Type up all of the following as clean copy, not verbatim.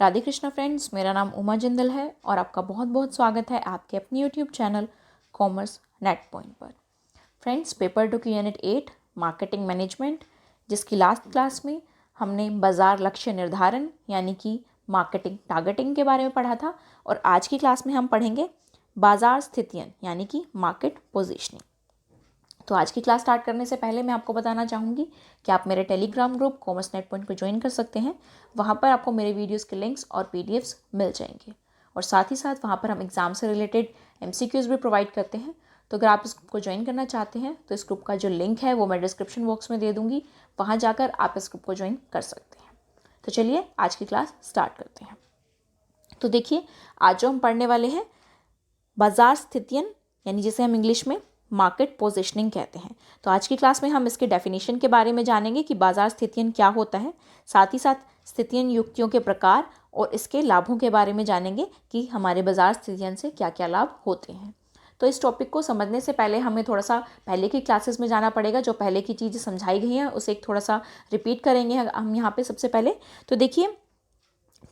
Radhe Krishna friends, मेरा नाम उमा जिंदल है और आपका बहुत बहुत स्वागत है आपके अपने YouTube channel commerce net point पर। फ्रेंड्स, पेपर 2 की यूनिट 8 मार्केटिंग मैनेजमेंट, जिसकी लास्ट क्लास में हमने बाज़ार लक्ष्य निर्धारण यानी कि मार्केटिंग टारगेटिंग के बारे में पढ़ा था और आज की क्लास में हम पढ़ेंगे बाज़ार स्थितियाँ यानी कि मार्केट पोजीशनिंग। तो आज की क्लास स्टार्ट करने से पहले मैं आपको बताना चाहूँगी कि आप मेरे Telegram group commerce net point को ज्वाइन कर सकते हैं। वहाँ पर आपको मेरे वीडियोस के लिंक्स और पीडीएफ्स मिल जाएंगे और साथ ही साथ वहाँ पर हम एग्ज़ाम से रिलेटेड एमसीक्यूज़ भी प्रोवाइड करते हैं। तो अगर आप इस ग्रुप को ज्वाइन करना चाहते हैं तो इस ग्रुप का जो लिंक है वो मैं डिस्क्रिप्शन बॉक्स में दे दूँगी, वहाँ जाकर आप इस ग्रुप को ज्वाइन कर सकते हैं। तो चलिए आज की क्लास स्टार्ट करते हैं। तो देखिए, आज जो हम पढ़ने वाले हैं बाज़ार स्थितियाँ यानी जिसे हम इंग्लिश में मार्केट पोजीशनिंग कहते हैं। तो आज की क्लास में हम इसके डेफिनेशन के बारे में जानेंगे कि बाज़ार स्थितियाँ क्या होता है, साथ ही साथ स्थितियाँ युक्तियों के प्रकार और इसके लाभों के बारे में जानेंगे कि हमारे बाज़ार स्थितियाँ से क्या क्या लाभ होते हैं। तो इस टॉपिक को समझने से पहले हमें थोड़ा सा पहले की क्लासेस में जाना पड़ेगा। जो पहले की चीज़ें समझाई गई हैं उसे एक थोड़ा सा रिपीट करेंगे हम यहाँ पे सबसे पहले। तो देखिए,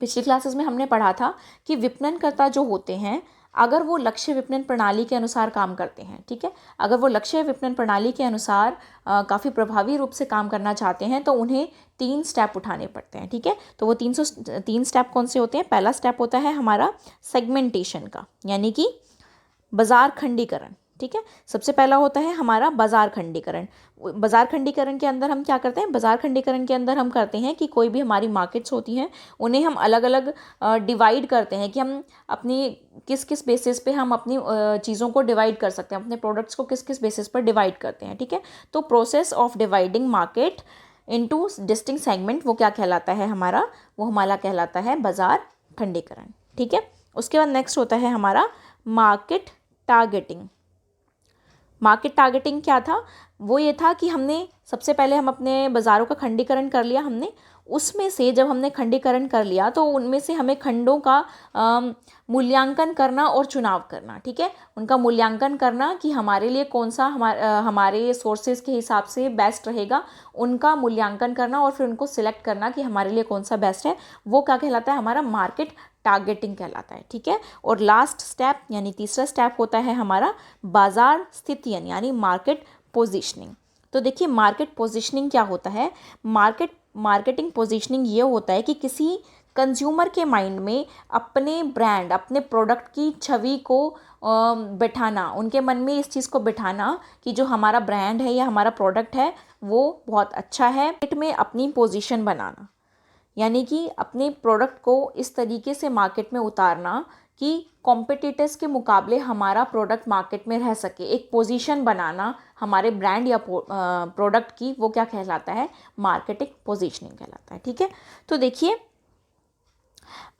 पिछली क्लासेस में हमने पढ़ा था कि विपणनकर्ता जो होते हैं, अगर वो लक्ष्य विपणन प्रणाली के अनुसार काम करते हैं, ठीक है, अगर वो लक्ष्य विपणन प्रणाली के अनुसार काफ़ी प्रभावी रूप से काम करना चाहते हैं तो उन्हें 3 स्टेप उठाने पड़ते हैं। ठीक है, तो वो 3 स्टेप कौन से होते हैं? पहला स्टेप होता है हमारा सेगमेंटेशन का, यानी कि बाजार खंडीकरण। ठीक है, सबसे पहला होता है हमारा बाजार खंडीकरण। बाजार खंडीकरण के अंदर हम क्या करते हैं? बाजार खंडीकरण के अंदर हम करते हैं कि कोई भी हमारी मार्केट्स होती हैं उन्हें हम अलग अलग डिवाइड करते हैं कि हम अपनी किस किस बेसिस पे हम अपनी चीज़ों को डिवाइड कर सकते हैं, अपने प्रोडक्ट्स को किस किस बेसिस पर डिवाइड करते हैं। ठीक है, तो process of dividing market into distinct segment वो क्या कहलाता है हमारा? वो हमारा कहलाता है बाजार खंडीकरण। ठीक है, उसके बाद नेक्स्ट होता है हमारा मार्केट टारगेटिंग। मार्केट टारगेटिंग क्या था? वो ये था कि हमने सबसे पहले हम अपने बाज़ारों का खंडीकरण कर लिया हमने, उसमें से जब हमने खंडीकरण कर लिया तो उनमें से हमें खंडों का मूल्यांकन करना और चुनाव करना। ठीक है, उनका मूल्यांकन करना कि हमारे लिए कौन सा हमारे सोर्सेज के हिसाब से बेस्ट रहेगा, उनका मूल्यांकन करना और फिर उनको सिलेक्ट करना कि हमारे लिए कौन सा बेस्ट है, वो क्या कहलाता है? हमारा मार्केट टारगेटिंग कहलाता है। ठीक है, और लास्ट स्टेप यानी तीसरा स्टेप होता है हमारा बाजार स्थितियाँ यानी मार्केट पोजीशनिंग। तो देखिए, मार्केट पोजीशनिंग क्या होता है? मार्केटिंग पोजीशनिंग ये होता है कि किसी कंज्यूमर के माइंड में अपने ब्रांड, अपने प्रोडक्ट की छवि को बिठाना, उनके मन में इस चीज़ को बिठाना कि जो हमारा ब्रांड है या हमारा प्रोडक्ट है वो बहुत अच्छा है। मार्केट में अपनी पोजीशन बनाना, यानी कि अपने प्रोडक्ट को इस तरीके से मार्केट में उतारना कि कॉम्पिटिटर्स के मुकाबले हमारा प्रोडक्ट मार्केट में रह सके, एक पोजीशन बनाना हमारे ब्रांड या प्रोडक्ट की, वो क्या कहलाता है? मार्केटिंग पोजीशनिंग कहलाता है। ठीक है, तो देखिए,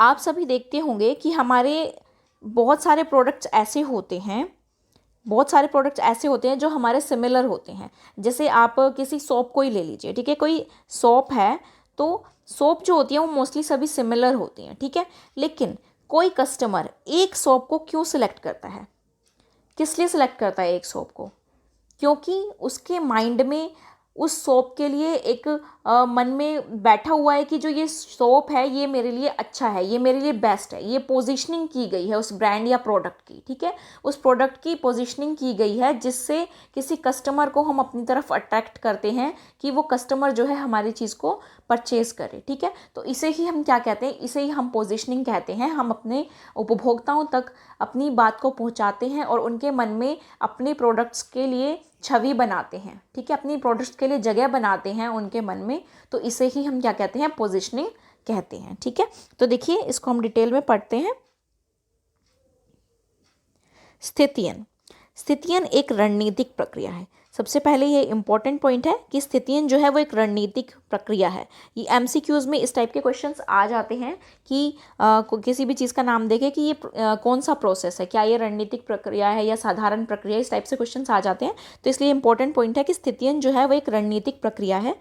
आप सभी देखते होंगे कि हमारे बहुत सारे प्रोडक्ट्स ऐसे होते हैं, जो हमारे सिमिलर होते हैं। जैसे आप किसी सोप को ही ले लीजिए, ठीक है, कोई सोप है तो सोप जो होती है वो मोस्टली सभी सिमिलर होती हैं। ठीक है, लेकिन कोई कस्टमर एक सोप को क्यों सिलेक्ट करता है? किस लिए सिलेक्ट करता है एक सोप को? क्योंकि उसके माइंड में उस सोप के लिए एक मन में बैठा हुआ है कि जो ये सोप है ये मेरे लिए अच्छा है, ये मेरे लिए बेस्ट है, ये पोजीशनिंग की गई है उस ब्रांड या प्रोडक्ट की। ठीक है, उस प्रोडक्ट की पोजीशनिंग की गई है जिससे किसी कस्टमर को हम अपनी तरफ अट्रैक्ट करते हैं कि वो कस्टमर जो है हमारी चीज़ को परचेज करे। ठीक है, तो इसे ही हम क्या कहते हैं? इसे ही हम पोजीशनिंग कहते हैं। हम अपने उपभोक्ताओं तक अपनी बात को पहुंचाते हैं और उनके मन में अपने प्रोडक्ट्स के लिए छवि बनाते हैं। ठीक है, अपनी प्रोडक्ट्स के लिए जगह बनाते हैं उनके मन में, तो इसे ही हम क्या कहते हैं? पोजीशनिंग कहते हैं। ठीक है, तो देखिए, इसको हम डिटेल में पढ़ते हैं। स्थितियन एक रणनीतिक प्रक्रिया है। सबसे पहले ये इंपॉर्टेंट पॉइंट है कि स्थितियन जो है वो एक रणनीतिक प्रक्रिया है। ये एमसीक्यूज़ में इस टाइप के क्वेश्चंस आ जाते हैं कि किसी भी चीज़ का नाम देखे कि ये कौन सा प्रोसेस है, क्या ये रणनीतिक प्रक्रिया है या साधारण प्रक्रिया, इस टाइप से क्वेश्चंस आ जाते हैं। तो इसलिए इंपॉर्टेंट पॉइंट है कि स्थितियन जो है वो एक रणनीतिक प्रक्रिया है।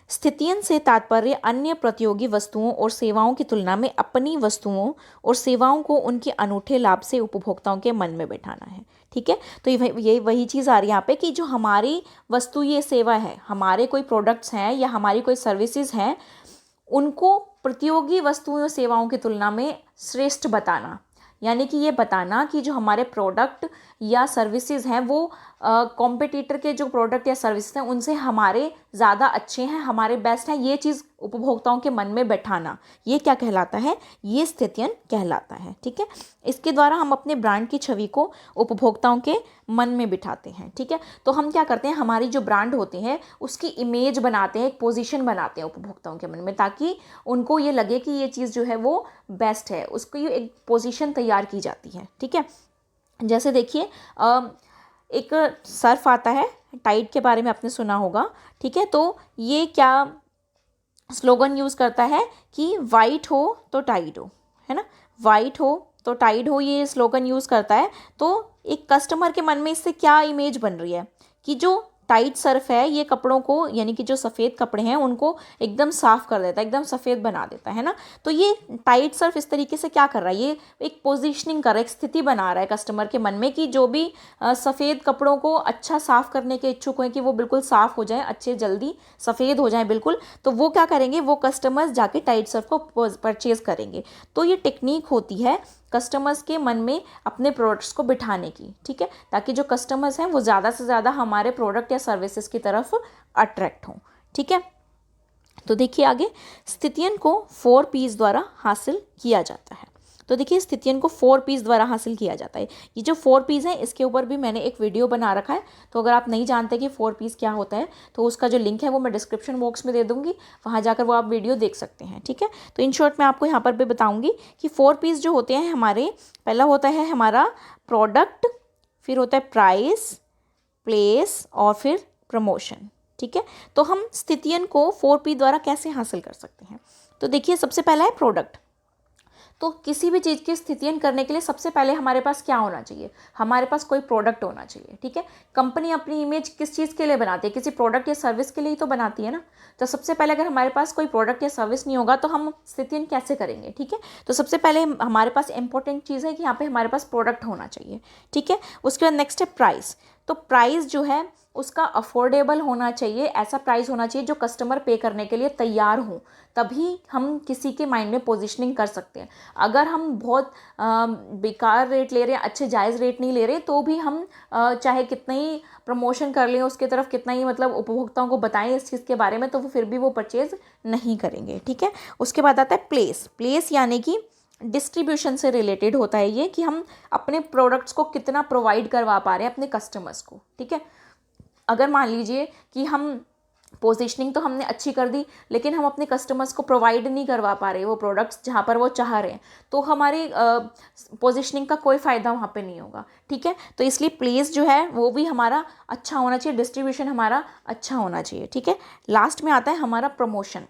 स्थितियन से तात्पर्य अन्य प्रतियोगी वस्तुओं और सेवाओं की तुलना में अपनी वस्तुओं और सेवाओं को उनके अनूठे लाभ से उपभोक्ताओं के मन में बैठाना है। ठीक है, तो ये वही चीज़ आ रही है यहाँ पे कि जो हमारी वस्तु ये सेवा है, हमारे कोई प्रोडक्ट्स हैं या हमारी कोई सर्विसेज हैं, उनको प्रतियोगी वस्तुओं और सेवाओं की तुलना में श्रेष्ठ बताना, यानी कि ये बताना कि जो हमारे प्रोडक्ट या सर्विसेज हैं वो कॉम्पिटिटर के जो प्रोडक्ट या सर्विसेज हैं उनसे हमारे ज़्यादा अच्छे हैं, हमारे बेस्ट हैं, ये चीज़ उपभोक्ताओं के मन में बैठाना, ये क्या कहलाता है, ये स्थित्यन कहलाता है। ठीक है, इसके द्वारा हम अपने ब्रांड की छवि को उपभोक्ताओं के मन में बिठाते हैं। ठीक है, तो हम क्या करते हैं, हमारी जो ब्रांड होती है उसकी इमेज बनाते हैं, एक पोजीशन बनाते हैं उपभोक्ताओं के मन में, ताकि उनको ये लगे कि ये चीज़ जो है वो बेस्ट है, उसको ये एक पोजीशन तैयार की जाती है। ठीक है, जैसे देखिए एक सर्फ आता है, टाइड के बारे में आपने सुना होगा। ठीक है, तो ये क्या स्लोगन यूज़ करता है कि वाइट हो तो टाइड हो, है ना, वाइट हो तो टाइड हो, ये स्लोगन यूज़ करता है। तो एक कस्टमर के मन में इससे क्या इमेज बन रही है कि जो टाइट सर्फ है ये कपड़ों को, यानी कि जो सफ़ेद कपड़े हैं उनको एकदम साफ़ कर देता है, एकदम सफ़ेद बना देता है ना। तो ये टाइट सर्फ इस तरीके से क्या कर रहा है, ये एक पोजीशनिंग कर रहा है, एक स्थिति बना रहा है कस्टमर के मन में कि जो भी सफ़ेद कपड़ों को अच्छा साफ़ करने के इच्छुक हैं कि वो बिल्कुल साफ़ हो जाएं, अच्छे जल्दी सफ़ेद हो जाएं बिल्कुल, तो वो क्या करेंगे, वो कस्टमर्स जाके टाइट सर्फ को परचेज़ करेंगे। तो ये टेक्निक होती है कस्टमर्स के मन में अपने प्रोडक्ट्स को बिठाने की। ठीक है, ताकि जो कस्टमर्स हैं वो ज़्यादा से ज़्यादा हमारे प्रोडक्ट या सर्विसेज की तरफ अट्रैक्ट हों। ठीक है, तो देखिए आगे, स्थितियन को 4 P's द्वारा हासिल किया जाता है। तो देखिए स्थितियन को 4 P's द्वारा हासिल किया जाता है। ये जो 4 P's हैं इसके ऊपर भी मैंने एक वीडियो बना रखा है, तो अगर आप नहीं जानते कि 4 P's क्या होता है तो उसका जो लिंक है वो मैं डिस्क्रिप्शन बॉक्स में दे दूँगी, वहाँ जाकर वो आप वीडियो देख सकते हैं। ठीक है, तो इन शॉर्ट मैं आपको यहाँ पर भी बताऊँगी कि 4 P's जो होते हैं हमारे, पहला होता है हमारा प्रोडक्ट, फिर होता है प्राइस, प्लेस और फिर प्रमोशन। ठीक है, तो हम स्थितियन को 4 P द्वारा कैसे हासिल कर सकते हैं। तो देखिए सबसे पहला है प्रोडक्ट। तो किसी भी चीज़ की स्थितियन करने के लिए सबसे पहले हमारे पास क्या होना चाहिए, हमारे पास कोई प्रोडक्ट होना चाहिए। ठीक है, कंपनी अपनी इमेज किस चीज़ के लिए बनाती है, किसी प्रोडक्ट या सर्विस के लिए ही तो बनाती है ना। तो सबसे पहले अगर हमारे पास कोई प्रोडक्ट या सर्विस नहीं होगा तो हम स्थितियन कैसे करेंगे। ठीक है, तो सबसे पहले हमारे पास इंपॉर्टेंट चीज़ है कि यहाँ पे हमारे पास प्रोडक्ट होना चाहिए। ठीक है, उसके बाद नेक्स्ट है प्राइस। तो प्राइस जो है उसका अफोर्डेबल होना चाहिए, ऐसा प्राइस होना चाहिए जो कस्टमर पे करने के लिए तैयार हो, तभी हम किसी के माइंड में पोजीशनिंग कर सकते हैं। अगर हम बहुत बेकार रेट ले रहे हैं, अच्छे जायज़ रेट नहीं ले रहे, तो भी हम चाहे कितना ही प्रमोशन कर लें उसके तरफ, कितना ही मतलब उपभोक्ताओं को बताएं इस चीज़ के बारे में, तो वो फिर भी वो परचेज़ नहीं करेंगे। ठीक है, उसके बाद आता है प्लेस। प्लेस यानी कि डिस्ट्रीब्यूशन से रिलेटेड होता है ये, कि हम अपने प्रोडक्ट्स को कितना प्रोवाइड करवा पा रहे हैं अपने कस्टमर्स को। ठीक है, अगर मान लीजिए कि हम पोजीशनिंग तो हमने अच्छी कर दी लेकिन हम अपने कस्टमर्स को प्रोवाइड नहीं करवा पा रहे वो प्रोडक्ट्स जहाँ पर वो चाह रहे हैं, तो हमारी पोजीशनिंग का कोई फ़ायदा वहाँ पे नहीं होगा। ठीक है, तो इसलिए प्लेस जो है वो भी हमारा अच्छा होना चाहिए, डिस्ट्रीब्यूशन हमारा अच्छा होना चाहिए। ठीक है, लास्ट में आता है हमारा प्रमोशन।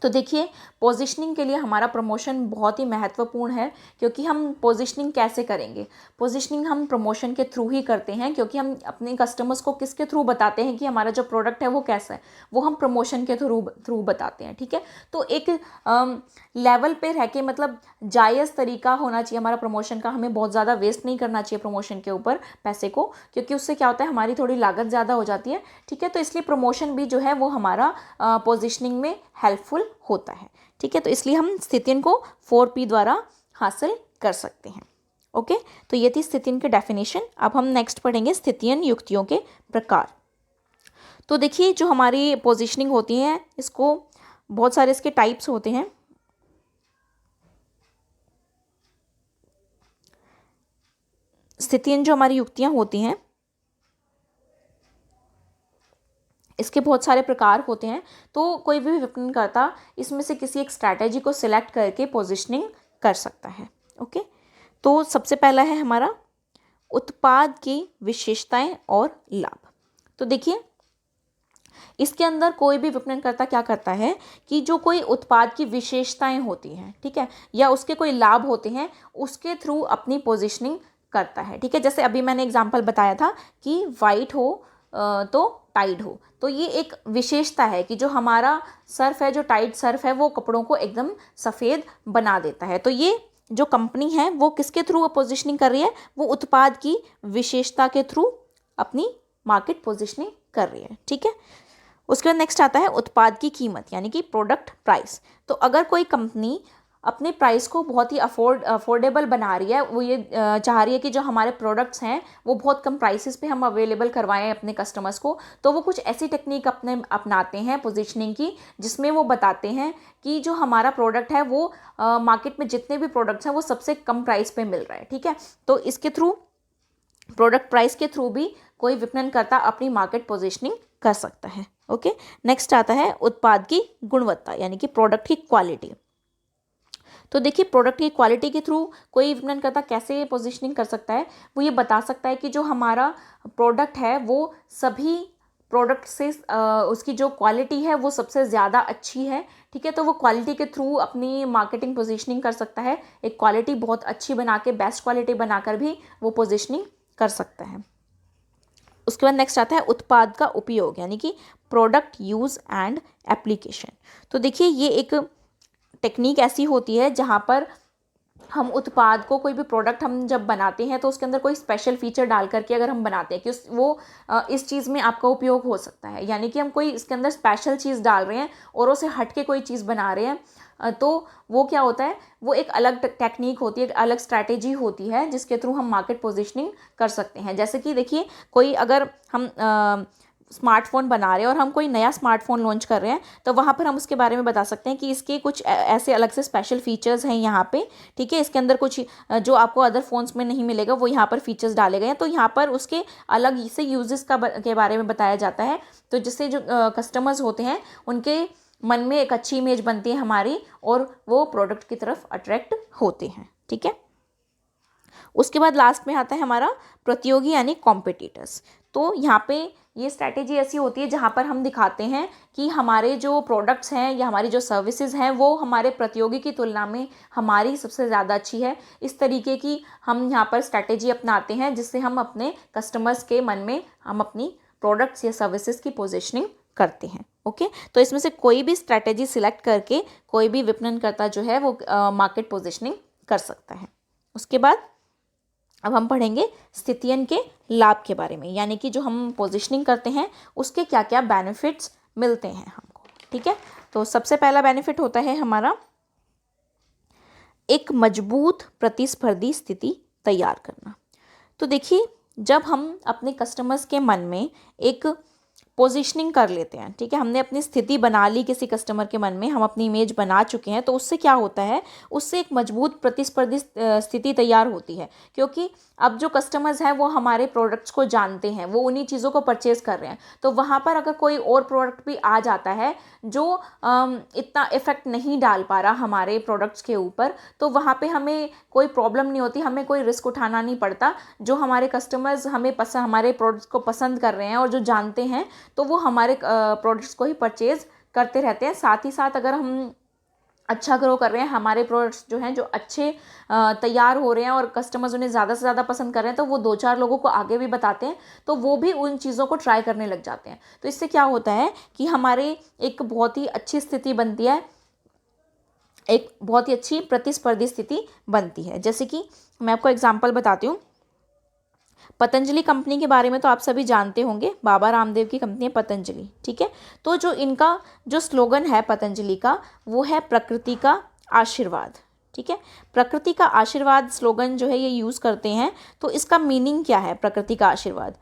तो देखिए पोजीशनिंग के लिए हमारा प्रमोशन बहुत ही महत्वपूर्ण है, क्योंकि हम पोजीशनिंग कैसे करेंगे, पोजीशनिंग हम प्रमोशन के थ्रू ही करते हैं, क्योंकि हम अपने कस्टमर्स को किसके थ्रू बताते हैं कि हमारा जो प्रोडक्ट है वो कैसा है, वो हम प्रमोशन के थ्रू बताते हैं। ठीक है, तो एक लेवल पे रह के, मतलब जायज़ तरीका होना चाहिए हमारा प्रमोशन का, हमें बहुत ज़्यादा वेस्ट नहीं करना चाहिए प्रमोशन के ऊपर पैसे को, क्योंकि उससे क्या होता है हमारी थोड़ी लागत ज़्यादा हो जाती है। ठीक है, तो इसलिए प्रमोशन भी जो है वो हमारा पोजीशनिंग में हेल्पफुल होता है। ठीक है, तो इसलिए हम स्थितियन को 4 P द्वारा हासिल कर सकते हैं। ओके, तो ये थी स्थितियन की डेफिनेशन। अब हम नेक्स्ट पढ़ेंगे स्थितियन युक्तियों के प्रकार। तो देखिए जो हमारी पोजीशनिंग होती है इसको बहुत सारे इसके टाइप्स होते हैं। स्थितियन जो हमारी युक्तियां होती हैं इसके बहुत सारे प्रकार होते हैं, तो कोई भी विपणनकर्ता इसमें से किसी एक स्ट्रैटेजी को सिलेक्ट करके पोजीशनिंग कर सकता है। ओके, तो सबसे पहला है हमारा उत्पाद की विशेषताएं और लाभ। तो देखिए इसके अंदर कोई भी विपणनकर्ता क्या करता है कि जो कोई उत्पाद की विशेषताएं होती हैं, ठीक है, या उसके कोई लाभ होते हैं, उसके थ्रू अपनी पोजीशनिंग करता है। ठीक है, जैसे अभी मैंने एग्जांपल बताया था कि वाइट हो तो टाइड हो, तो ये एक विशेषता है कि जो हमारा सर्फ है, जो टाइड सर्फ है, वो कपड़ों को एकदम सफ़ेद बना देता है। तो ये जो कंपनी है वो किसके थ्रू पोजीशनिंग कर रही है, वो उत्पाद की विशेषता के थ्रू अपनी मार्केट पोजीशनिंग कर रही है। ठीक है, उसके बाद नेक्स्ट आता है उत्पाद की कीमत यानी कि प्रोडक्ट प्राइस। तो अगर कोई कंपनी अपने प्राइस को बहुत ही अफोर्डेबल बना रही है, वो ये चाह रही है कि जो हमारे प्रोडक्ट्स हैं वो बहुत कम प्राइसेस पे हम अवेलेबल करवाएं अपने कस्टमर्स को, तो वो कुछ ऐसी टेक्निक अपनाते हैं पोजीशनिंग की, जिसमें वो बताते हैं कि जो हमारा प्रोडक्ट है वो मार्केट में जितने भी प्रोडक्ट्स हैं वो सबसे कम प्राइस पे मिल रहा है। ठीक है, तो इसके थ्रू, प्रोडक्ट प्राइस के थ्रू भी कोई विपणनकर्ता अपनी मार्केट पोजीशनिंग कर सकता है। ओके, नेक्स्ट आता है उत्पाद की गुणवत्ता यानी कि प्रोडक्ट की क्वालिटी। तो देखिए, प्रोडक्ट की क्वालिटी के थ्रू कोई विपणनकर्ता कैसे पोजीशनिंग कर सकता है, वो ये बता सकता है कि जो हमारा प्रोडक्ट है वो सभी प्रोडक्ट से उसकी जो क्वालिटी है वो सबसे ज़्यादा अच्छी है। ठीक है, तो वो क्वालिटी के थ्रू अपनी मार्केटिंग पोजीशनिंग कर सकता है। एक क्वालिटी बहुत अच्छी बना के, बेस्ट क्वालिटी बनाकर भी वो पोजीशनिंग कर सकता है। उसके बाद नेक्स्ट आता है उत्पाद का उपयोग यानी कि प्रोडक्ट यूज़ एंड एप्लीकेशन। तो देखिए, ये एक टेक्निक ऐसी होती है जहाँ पर हम उत्पाद को, कोई भी प्रोडक्ट हम जब बनाते हैं तो उसके अंदर कोई स्पेशल फीचर डाल करके अगर हम बनाते हैं कि इस चीज़ में आपका उपयोग हो सकता है, यानी कि हम कोई इसके अंदर स्पेशल चीज़ डाल रहे हैं और उसे हट के कोई चीज़ बना रहे हैं, तो वो क्या होता है, वो एक अलग टेक्निक होती है, एक अलग स्ट्रैटेजी होती है जिसके थ्रू हम मार्केट पोजीशनिंग कर सकते हैं। जैसे कि देखिए, कोई अगर हम स्मार्टफोन बना रहे हैं और हम कोई नया स्मार्टफोन लॉन्च कर रहे हैं, तो वहाँ पर हम उसके बारे में बता सकते हैं कि इसके कुछ ऐसे अलग से स्पेशल फीचर्स हैं यहाँ पे। ठीक है, इसके अंदर कुछ जो आपको अदर फोन्स में नहीं मिलेगा वो यहाँ पर फीचर्स डाले गए हैं, तो यहाँ पर उसके अलग से यूजेस के बारे में बताया जाता है, तो जिससे जो कस्टमर्स होते हैं उनके मन में एक अच्छी इमेज बनती है हमारी और वो प्रोडक्ट की तरफ अट्रैक्ट होते हैं। ठीक है, उसके बाद लास्ट में आता है हमारा प्रतियोगी यानी कॉम्पिटिटर्स। तो यहाँ पे ये स्ट्रैटेजी ऐसी होती है जहाँ पर हम दिखाते हैं कि हमारे जो प्रोडक्ट्स हैं या हमारी जो सर्विसेज हैं वो हमारे प्रतियोगी की तुलना में हमारी सबसे ज़्यादा अच्छी है। इस तरीके की हम यहाँ पर स्ट्रैटेजी अपनाते हैं जिससे हम अपने कस्टमर्स के मन में हम अपनी प्रोडक्ट्स या सर्विसेज की पोजीशनिंग करते हैं। ओके, तो इसमें से कोई भी स्ट्रैटेजी सिलेक्ट करके कोई भी विपणनकर्ता जो है वो मार्केट पोजीशनिंग कर सकता है। उसके बाद अब हम पढ़ेंगे स्थितियन के लाभ के बारे में, यानी कि जो हम पोजीशनिंग करते हैं उसके क्या क्या बेनिफिट्स मिलते हैं हमको। ठीक है, तो सबसे पहला बेनिफिट होता है हमारा एक मजबूत प्रतिस्पर्धी स्थिति तैयार करना। तो देखिए, जब हम अपने कस्टमर्स के मन में एक पोजीशनिंग कर लेते हैं, ठीक है, हमने अपनी स्थिति बना ली किसी कस्टमर के मन में, हम अपनी इमेज बना चुके हैं, तो उससे क्या होता है, उससे एक मजबूत प्रतिस्पर्धी स्थिति तैयार होती है, क्योंकि अब जो कस्टमर्स हैं वो हमारे प्रोडक्ट्स को जानते हैं, वो उन्हीं चीज़ों को परचेज़ कर रहे हैं। तो वहाँ पर अगर कोई और प्रोडक्ट भी आ जाता है जो इतना इफेक्ट नहीं डाल पा रहा हमारे प्रोडक्ट्स के ऊपर, तो वहाँ पे हमें कोई प्रॉब्लम नहीं होती, हमें कोई रिस्क उठाना नहीं पड़ता। जो हमारे कस्टमर्स हमारे प्रोडक्ट्स को पसंद कर रहे हैं और जो जानते हैं, तो वो हमारे प्रोडक्ट्स को ही परचेज़ करते रहते हैं। साथ ही साथ अगर हम अच्छा ग्रो कर रहे हैं, हमारे प्रोडक्ट्स जो हैं जो अच्छे तैयार हो रहे हैं और कस्टमर्स उन्हें ज़्यादा से ज़्यादा पसंद कर रहे हैं, तो वो 2-4 लोगों को आगे भी बताते हैं, तो वो भी उन चीज़ों को ट्राई करने लग जाते हैं। तो इससे क्या होता है कि हमारे एक बहुत ही अच्छी स्थिति बनती है, एक बहुत ही अच्छी प्रतिस्पर्धी स्थिति बनती है। जैसे कि मैं आपको एग्जाम्पल बताती हूँ, पतंजलि कंपनी के बारे में तो आप सभी जानते होंगे, बाबा रामदेव की कंपनी है पतंजलि। ठीक है, तो जो इनका जो स्लोगन है पतंजलि का, वो है प्रकृति का आशीर्वाद। ठीक है, प्रकृति का आशीर्वाद स्लोगन जो है ये यूज़ करते हैं। तो इसका मीनिंग क्या है, प्रकृति का आशीर्वाद?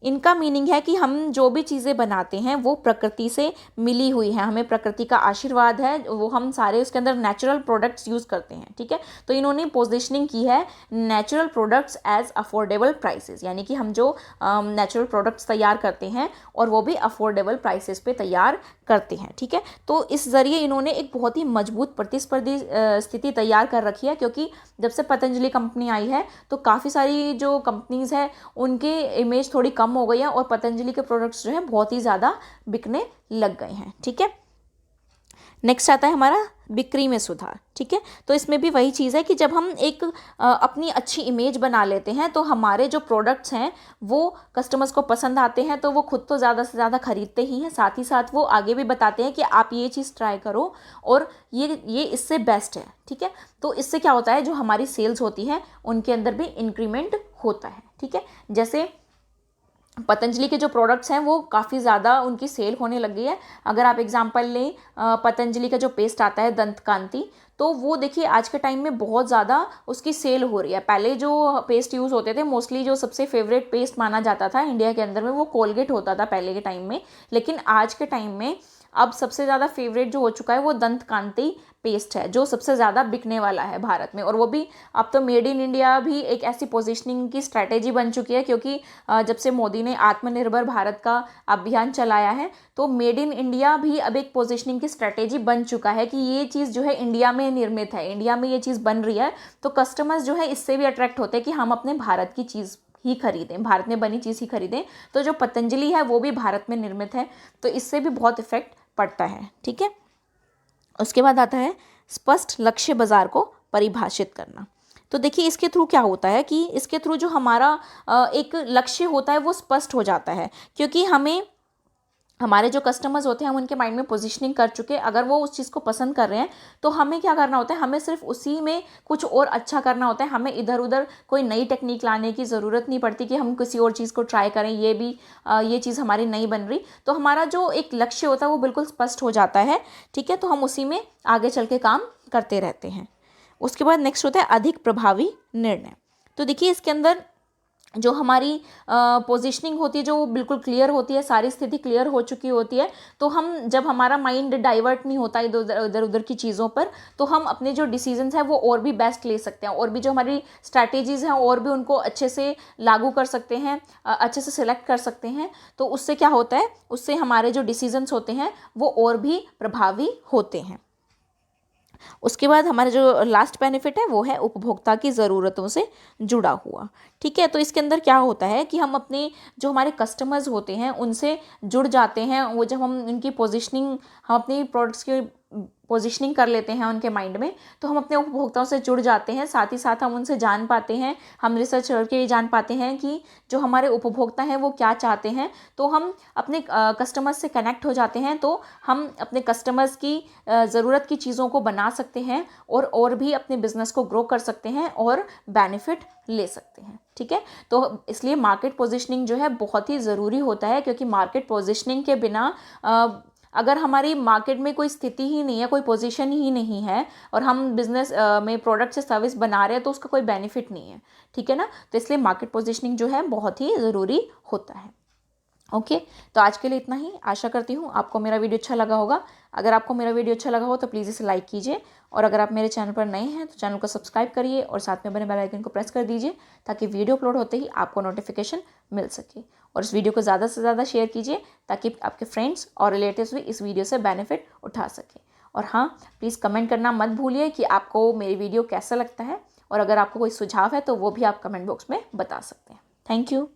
इनका मीनिंग है कि हम जो भी चीज़ें बनाते हैं वो प्रकृति से मिली हुई है, हमें प्रकृति का आशीर्वाद है, वो हम सारे उसके अंदर नेचुरल प्रोडक्ट्स यूज़ करते हैं। ठीक है, तो इन्होंने पोजीशनिंग की है natural products as affordable prices, यानी कि हम जो नेचुरल प्रोडक्ट्स तैयार करते हैं और वो भी अफोर्डेबल प्राइसेस पे तैयार करते हैं। ठीक है, तो इस ज़रिए इन्होंने एक बहुत ही मजबूत प्रतिस्पर्धी स्थिति तैयार कर रखी है, क्योंकि जब से पतंजलि कंपनी आई है तो काफ़ी सारी जो कंपनीज़ हैं उनके इमेज थोड़ी कम हो गई है और पतंजलि के प्रोडक्ट्स जो हैं बहुत ही ज़्यादा बिकने लग गए हैं। ठीक है, नेक्स्ट आता है हमारा बिक्री में सुधार। ठीक है, तो इसमें भी वही चीज़ है कि जब हम एक अपनी अच्छी इमेज बना लेते हैं तो हमारे जो प्रोडक्ट्स हैं वो कस्टमर्स को पसंद आते हैं, तो वो खुद तो ज़्यादा से ज़्यादा खरीदते ही हैं, साथ ही साथ वो आगे भी बताते हैं कि आप ये चीज़ ट्राई करो और ये इससे बेस्ट है। ठीक है, तो इससे क्या होता है, जो हमारी सेल्स होती है उनके अंदर भी इंक्रीमेंट होता है। ठीक है, जैसे पतंजलि के जो प्रोडक्ट्स हैं वो काफ़ी ज़्यादा उनकी सेल होने लगी है। अगर आप एग्जांपल लें पतंजलि का जो पेस्ट आता है दंत कांति, तो वो देखिए आज के टाइम में बहुत ज़्यादा उसकी सेल हो रही है। पहले जो पेस्ट यूज़ होते थे मोस्टली जो सबसे फेवरेट पेस्ट माना जाता था इंडिया के अंदर में वो कोलगेट होता था पहले के टाइम में, लेकिन आज के टाइम में अब सबसे ज़्यादा फेवरेट जो हो चुका है वो दंत कांति पेस्ट है, जो सबसे ज़्यादा बिकने वाला है भारत में। और वो भी अब तो मेड इन इंडिया भी एक ऐसी पोजीशनिंग की स्ट्रैटेजी बन चुकी है, क्योंकि जब से मोदी ने आत्मनिर्भर भारत का अभियान चलाया है तो मेड इन इंडिया भी अब एक पोजीशनिंग की स्ट्रैटेजी बन चुका है कि ये चीज़ जो है इंडिया में निर्मित है, इंडिया में ये चीज़ बन रही है। तो कस्टमर्स जो है इससे भी अट्रैक्ट होते हैं कि हम अपने भारत की चीज़ ही खरीदें, भारत में बनी चीज़ ही खरीदें। तो जो पतंजलि है वो भी भारत में निर्मित है, तो इससे भी बहुत इफेक्ट पड़ता है। ठीक है, उसके बाद आता है स्पष्ट लक्ष्य बाजार को परिभाषित करना। तो देखिए इसके थ्रू क्या होता है कि इसके थ्रू जो हमारा एक लक्ष्य होता है वो स्पष्ट हो जाता है, क्योंकि हमें हमारे जो कस्टमर्स होते हैं हम उनके माइंड में पोजीशनिंग कर चुके हैं। अगर वो उस चीज़ को पसंद कर रहे हैं तो हमें क्या करना होता है, हमें सिर्फ उसी में कुछ और अच्छा करना होता है। हमें इधर उधर कोई नई टेक्निक लाने की ज़रूरत नहीं पड़ती कि हम किसी और चीज़ को ट्राई करें, ये चीज़ हमारी नहीं बन रही। तो हमारा जो एक लक्ष्य होता है वो बिल्कुल स्पष्ट हो जाता है। ठीक है, तो हम उसी में आगे चल के काम करते रहते हैं। उसके बाद नेक्स्ट होता है अधिक प्रभावी निर्णय। तो देखिए इसके अंदर जो हमारी पोजीशनिंग होती है जो वो बिल्कुल क्लियर होती है, सारी स्थिति क्लियर हो चुकी होती है। तो हम जब हमारा माइंड डाइवर्ट नहीं होता इधर उधर की चीज़ों पर, तो हम अपने जो डिसीजंस हैं वो और भी बेस्ट ले सकते हैं, और भी जो हमारी स्ट्रैटेजीज़ हैं और भी उनको अच्छे से लागू कर सकते हैं, अच्छे से सिलेक्ट कर सकते हैं। तो उससे क्या होता है, उससे हमारे जो डिसीजंस होते हैं वो और भी प्रभावी होते हैं। उसके बाद हमारा जो लास्ट बेनिफिट है वो है उपभोक्ता की ज़रूरतों से जुड़ा हुआ। ठीक है, तो इसके अंदर क्या होता है कि हम अपने जो हमारे कस्टमर्स होते हैं उनसे जुड़ जाते हैं। वो जब हम उनकी पोजीशनिंग, हम अपनी प्रोडक्ट्स की पोजीशनिंग कर लेते हैं उनके माइंड में, तो हम अपने उपभोक्ताओं से जुड़ जाते हैं। साथ ही साथ हम उनसे जान पाते हैं, हम रिसर्च करके ये जान पाते हैं कि जो हमारे उपभोक्ता हैं वो क्या चाहते हैं। तो हम अपने कस्टमर्स से कनेक्ट हो जाते हैं, तो हम अपने कस्टमर्स की ज़रूरत की चीज़ों को बना सकते हैं और भी अपने बिजनेस को ग्रो कर सकते हैं और बेनिफिट ले सकते हैं। ठीक है, तो इसलिए मार्केट पोजीशनिंग जो है बहुत ही ज़रूरी होता है, क्योंकि मार्केट पोजीशनिंग के बिना अगर हमारी मार्केट में कोई स्थिति ही नहीं है, कोई पोजीशन ही नहीं है, और हम बिजनेस में प्रोडक्ट से सर्विस बना रहे हैं, तो उसका कोई बेनिफिट नहीं है। ठीक है ना, तो इसलिए मार्केट पोजीशनिंग जो है बहुत ही ज़रूरी होता है। ओके, तो आज के लिए इतना ही। आशा करती हूँ आपको मेरा वीडियो अच्छा लगा होगा। अगर आपको मेरा वीडियो अच्छा लगा हो तो प्लीज़ इसे लाइक कीजिए, और अगर आप मेरे चैनल पर नए हैं तो चैनल को सब्सक्राइब करिए और साथ में बने बेल आइकन को प्रेस कर दीजिए, ताकि वीडियो अपलोड होते ही आपको नोटिफिकेशन मिल सके। और इस वीडियो को ज़्यादा से ज़्यादा शेयर कीजिए, ताकि आपके फ्रेंड्स और रिलेटिव्स भी इस वीडियो से बेनिफिट उठा सकें। और हाँ, प्लीज़ कमेंट करना मत भूलिए कि आपको मेरी वीडियो कैसा लगता है, और अगर आपको कोई सुझाव है तो वो भी आप कमेंट बॉक्स में बता सकते हैं। Thank you.